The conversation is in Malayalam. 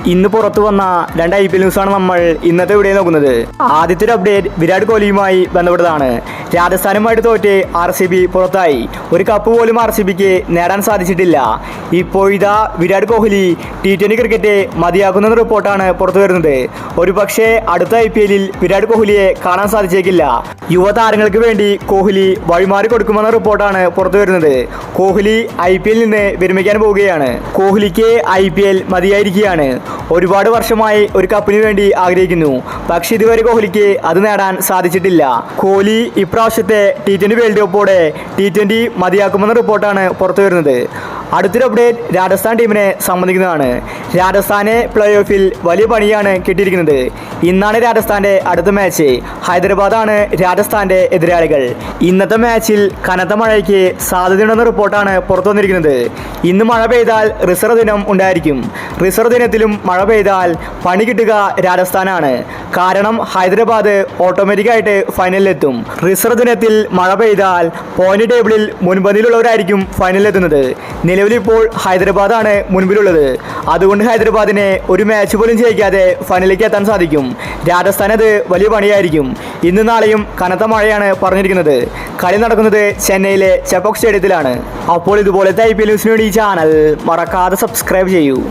ഇന്ന് പുറത്തു വന്ന രണ്ട് IPL ന്യൂസാണ് നമ്മൾ ഇന്നത്തെ വീഡിയോ നോക്കുന്നത്. ആദ്യത്തെ ഒരു അപ്ഡേറ്റ് വിരാട് കോഹ്ലിയുമായി ബന്ധപ്പെട്ടതാണ്. രാജസ്ഥാനുമായിട്ട് തോറ്റ് RCB പുറത്തായി. ഒരു കപ്പ് പോലും RCBക്ക് നേടാൻ സാധിച്ചിട്ടില്ല. ഇപ്പോഴിതാ വിരാട് കോഹ്ലി T20 ക്രിക്കറ്റ് മതിയാക്കുന്ന റിപ്പോർട്ടാണ് പുറത്തു വരുന്നത്. ഒരുപക്ഷെ അടുത്ത IPL വിരാട് കോഹ്ലിയെ കാണാൻ സാധിച്ചേക്കില്ല. യുവതാരങ്ങൾക്ക് വേണ്ടി കോഹ്ലി വഴിമാറി കൊടുക്കുമെന്ന റിപ്പോർട്ടാണ് പുറത്തു വരുന്നത്. കോഹ്ലി IPL നിന്ന് വിരമിക്കാൻ പോവുകയാണ്. കോഹ്ലിക്ക് IPL മതിയായിരിക്കുകയാണ്. ഒരുപാട് വർഷമായി ഒരു കപ്പിന് വേണ്ടി ആഗ്രഹിക്കുന്നു. പക്ഷെ ഇതുവരെ കോഹ്ലിക്ക് അത് നേടാൻ സാധിച്ചിട്ടില്ല. കോഹ്ലി ഇപ്രാവശ്യത്തെ T20 വേൾഡ് കപ്പോടെ T20 മതിയാക്കുമെന്ന റിപ്പോർട്ടാണ് പുറത്തു വരുന്നത്. അടുത്തൊരു അപ്ഡേറ്റ് രാജസ്ഥാൻ ടീമിനെ സംബന്ധിക്കുന്നതാണ്. രാജസ്ഥാനെ പ്ലേ ഓഫിൽ വലിയ പണിയാണ് കിട്ടിയിരിക്കുന്നത്. ഇന്നാണ് രാജസ്ഥാന്റെ അടുത്ത മാച്ച്. ഹൈദരാബാദാണ് രാജസ്ഥാന്റെ എതിരാളികൾ. ഇന്നത്തെ മാച്ചിൽ കനത്ത മഴയ്ക്ക് സാധ്യതയുണ്ടെന്ന റിപ്പോർട്ടാണ് പുറത്തു വന്നിരിക്കുന്നത്. ഇന്ന് മഴ പെയ്താൽ റിസർവ് ദിനം ഉണ്ടായിരിക്കും. റിസർവ് ദിനത്തിലും മഴ പെയ്താൽ പണി കിട്ടുക രാജസ്ഥാനാണ്. കാരണം ഹൈദരാബാദ് ഓട്ടോമാറ്റിക്കായിട്ട് ഫൈനലിലെത്തും. റിസർവ് ദിനത്തിൽ മഴ പെയ്താൽ പോയിന്റ് ടേബിളിൽ മുൻപന്തിയിലുള്ളവരായിരിക്കും ഫൈനലിലെത്തുന്നത്. നിലവിലിപ്പോൾ ഹൈദരാബാദാണ് മുൻപിലുള്ളത്. അതുകൊണ്ട് ഹൈദരാബാദിനെ ഒരു മാച്ച് പോലും ജയിക്കാതെ ഫൈനലിലേക്ക് എത്താൻ സാധിക്കും. രാജസ്ഥാൻ അത് വലിയ പണിയായിരിക്കും. ഇന്ന് നാളെയും കനത്ത മഴയാണ് പറഞ്ഞിരിക്കുന്നത്. കളി നടക്കുന്നത് ചെന്നൈയിലെ ചെപ്പോക്ക് സ്റ്റേഡിയത്തിലാണ്. അപ്പോൾ ഇതുപോലത്തെ IPL ന്യൂസിന് വേണ്ടി ഈ ചാനൽ മറക്കാതെ സബ്സ്ക്രൈബ് ചെയ്യൂ.